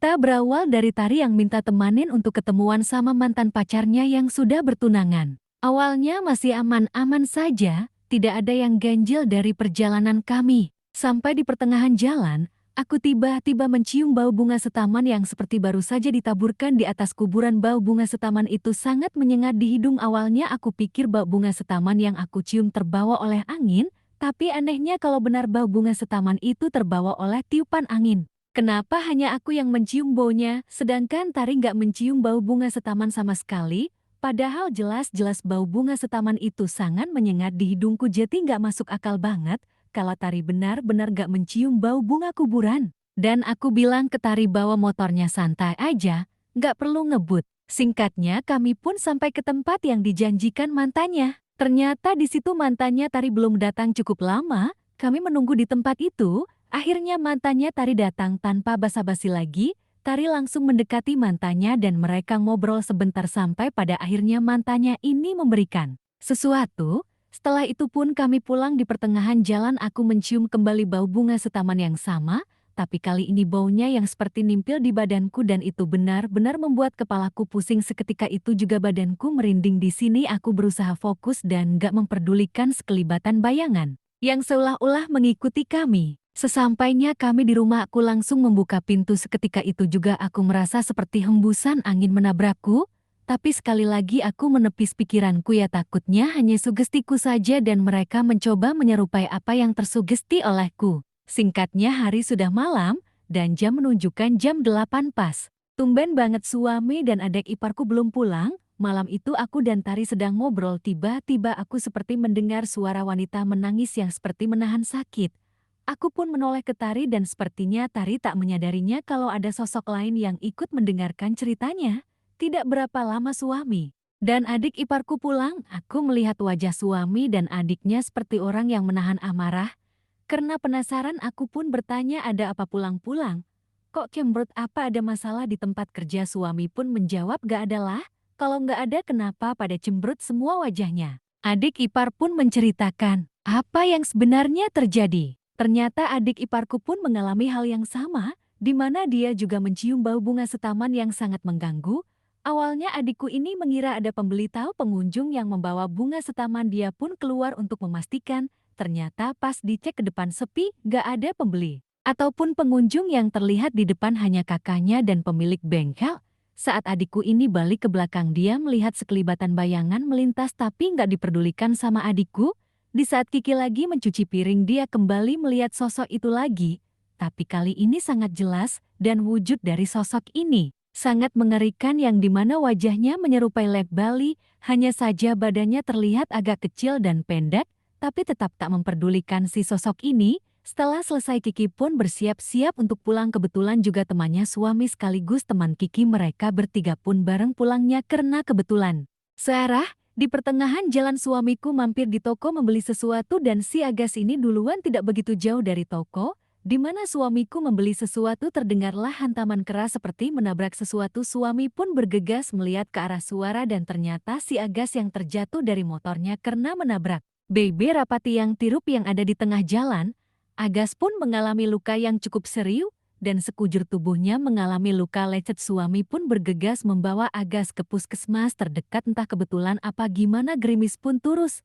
Cerita berawal dari Tari yang minta temanin untuk ketemuan sama mantan pacarnya yang sudah bertunangan. Awalnya masih aman-aman saja, tidak ada yang ganjil dari perjalanan kami. Sampai di pertengahan jalan, aku tiba-tiba mencium bau bunga setaman yang seperti baru saja ditaburkan di atas kuburan. Bau bunga setaman itu sangat menyengat di hidung. Awalnya aku pikir bau bunga setaman yang aku cium terbawa oleh angin, tapi anehnya kalau benar bau bunga setaman itu terbawa oleh tiupan angin. Kenapa hanya aku yang mencium baunya, sedangkan Tari nggak mencium bau bunga setaman sama sekali? Padahal jelas-jelas bau bunga setaman itu sangat menyengat di hidungku. Jadi nggak masuk akal banget kalau Tari benar-benar nggak mencium bau bunga kuburan. Dan aku bilang ke Tari bawa motornya santai aja, nggak perlu ngebut. Singkatnya kami pun sampai ke tempat yang dijanjikan mantannya. Ternyata di situ mantannya Tari belum datang cukup lama, kami menunggu di tempat itu. Akhirnya mantannya Tari datang tanpa basa-basi lagi. Tari langsung mendekati mantannya dan mereka ngobrol sebentar sampai pada akhirnya mantannya ini memberikan sesuatu. Setelah itu pun kami pulang. Di pertengahan jalan aku mencium kembali bau bunga setaman yang sama, tapi kali ini baunya yang seperti nimpil di badanku dan itu benar-benar membuat kepalaku pusing. Seketika itu juga badanku merinding. Di sini aku berusaha fokus dan gak memperdulikan sekelibatan bayangan yang seolah-olah mengikuti kami. Sesampainya kami di rumah aku langsung membuka pintu. Seketika itu juga aku merasa seperti hembusan angin menabrakku. Tapi sekali lagi aku menepis pikiranku, ya takutnya hanya sugestiku saja dan mereka mencoba menyerupai apa yang tersugesti olehku. Singkatnya hari sudah malam dan jam menunjukkan jam 8 pas. Tumben banget suami dan adik iparku belum pulang. Malam itu aku dan Tari sedang ngobrol, tiba-tiba aku seperti mendengar suara wanita menangis yang seperti menahan sakit. Aku pun menoleh ke Tari dan sepertinya Tari tak menyadarinya kalau ada sosok lain yang ikut mendengarkan ceritanya. Tidak berapa lama suami dan adik iparku pulang, aku melihat wajah suami dan adiknya seperti orang yang menahan amarah. Karena penasaran aku pun bertanya ada apa pulang-pulang. Kok cemberut, apa ada masalah di tempat kerja? Suami pun menjawab gak ada lah. Kalau gak ada kenapa pada cemberut semua wajahnya? Adik ipar pun menceritakan apa yang sebenarnya terjadi. Ternyata adik iparku pun mengalami hal yang sama, di mana dia juga mencium bau bunga setaman yang sangat mengganggu. Awalnya adikku ini mengira ada pembeli, tahu pengunjung yang membawa bunga setaman. Dia pun keluar untuk memastikan, ternyata pas dicek ke depan sepi, gak ada pembeli. Ataupun pengunjung, yang terlihat di depan hanya kakaknya dan pemilik bengkel. Saat adikku ini balik ke belakang, dia melihat sekelibatan bayangan melintas tapi gak diperdulikan sama adikku. Di saat Kiki lagi mencuci piring, dia kembali melihat sosok itu lagi. Tapi kali ini sangat jelas dan wujud dari sosok ini sangat mengerikan yang dimana wajahnya menyerupai Lek Bali, hanya saja badannya terlihat agak kecil dan pendek, tapi tetap tak memperdulikan si sosok ini. Setelah selesai Kiki pun bersiap-siap untuk pulang. Kebetulan juga temannya suami sekaligus teman Kiki, mereka bertiga pun bareng pulangnya karena kebetulan searah. Di pertengahan jalan suamiku mampir di toko membeli sesuatu dan si Agas ini duluan tidak begitu jauh dari toko. Di mana suamiku membeli sesuatu terdengarlah hantaman keras seperti menabrak sesuatu. Suami pun bergegas melihat ke arah suara dan ternyata si Agas yang terjatuh dari motornya karena menabrak BB rapati yang tirup yang ada di tengah jalan. Agas pun mengalami luka yang cukup serius dan sekujur tubuhnya mengalami luka lecet. Suami pun bergegas membawa Agas ke puskesmas terdekat, entah kebetulan apa gimana gerimis pun turus.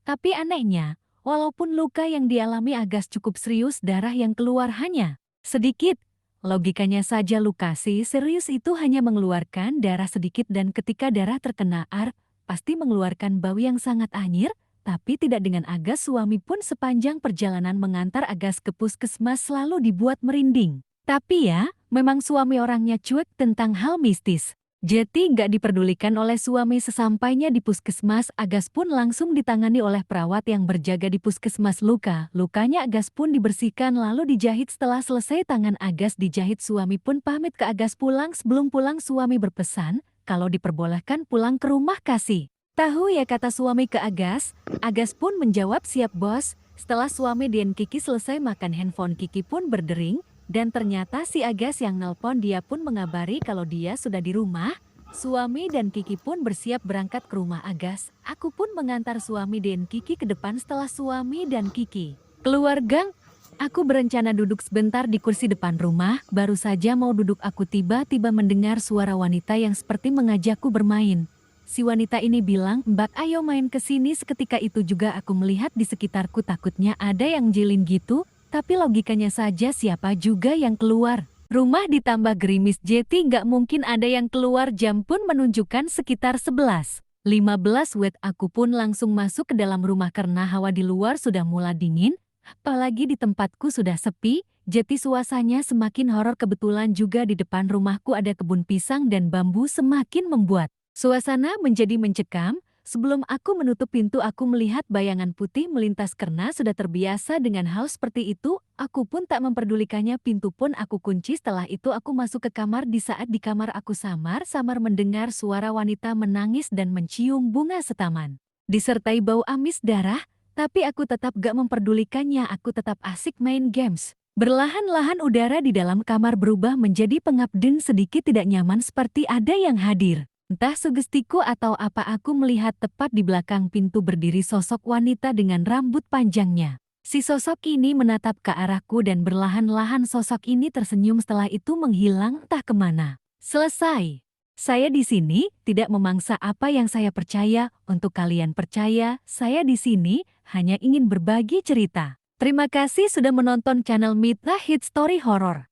Tapi anehnya, walaupun luka yang dialami Agas cukup serius, darah yang keluar hanya sedikit. Logikanya saja luka si serius itu hanya mengeluarkan darah sedikit dan ketika darah terkena air, pasti mengeluarkan bau yang sangat anyir. Tapi tidak dengan Agas. Suami pun sepanjang perjalanan mengantar Agas ke puskesmas selalu dibuat merinding. Tapi ya, memang suami orangnya cuek tentang hal mistis. Jadi gak diperdulikan oleh suami. Sesampainya di puskesmas, Agas pun langsung ditangani oleh perawat yang berjaga di puskesmas. Lukanya Agas pun dibersihkan lalu dijahit. Setelah selesai tangan Agas dijahit, suami pun pamit ke Agas pulang. Sebelum pulang suami berpesan, kalau diperbolehkan pulang ke rumah kasih tahu ya, kata suami ke Agas. Agas pun menjawab siap bos. Setelah suami dan Kiki selesai makan, handphone Kiki pun berdering. Dan ternyata si Agas yang nelpon. Dia pun mengabari kalau dia sudah di rumah. Suami dan Kiki pun bersiap berangkat ke rumah Agas. Aku pun mengantar suami dan Kiki ke depan. Setelah suami dan Kiki keluar gang, Aku berencana duduk sebentar di kursi depan rumah, baru saja mau duduk aku tiba-tiba mendengar suara wanita yang seperti mengajakku bermain. Si wanita ini bilang, "Mbak, ayo main ke sini." Seketika itu juga aku melihat di sekitarku takutnya ada yang jilin gitu, tapi logikanya saja siapa juga yang keluar. Rumah ditambah gerimis jeti nggak mungkin ada yang keluar, jam pun menunjukkan sekitar 11:15 WIB. Aku pun langsung masuk ke dalam rumah karena hawa di luar sudah mulai dingin. Apalagi di tempatku sudah sepi, jadi suasananya semakin horor. Kebetulan juga di depan rumahku ada kebun pisang dan bambu semakin membuat suasana menjadi mencekam. Sebelum aku menutup pintu aku melihat bayangan putih melintas karena sudah terbiasa dengan hal seperti itu. Aku pun tak memperdulikannya, pintu pun aku kunci. Setelah itu aku masuk ke kamar. Di saat di kamar aku samar-samar mendengar suara wanita menangis dan mencium bunga setaman. Disertai bau amis darah. Tapi aku tetap gak memperdulikannya, aku tetap asik main games. Berlahan-lahan udara di dalam kamar berubah menjadi pengap dan sedikit tidak nyaman seperti ada yang hadir. Entah sugestiku atau apa, aku melihat tepat di belakang pintu berdiri sosok wanita dengan rambut panjangnya. Si sosok ini menatap ke arahku dan berlahan-lahan sosok ini tersenyum, setelah itu menghilang entah kemana. Selesai. Saya di sini tidak memangsa apa yang saya percaya. Untuk kalian percaya, saya di sini hanya ingin berbagi cerita. Terima kasih sudah menonton channel Mitra Hit Story Horror.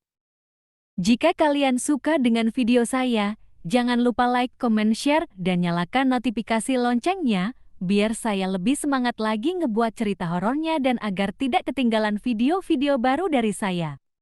Jika kalian suka dengan video saya, jangan lupa like, comment, share, dan nyalakan notifikasi loncengnya, biar saya lebih semangat lagi ngebuat cerita horornya dan agar tidak ketinggalan video-video baru dari saya.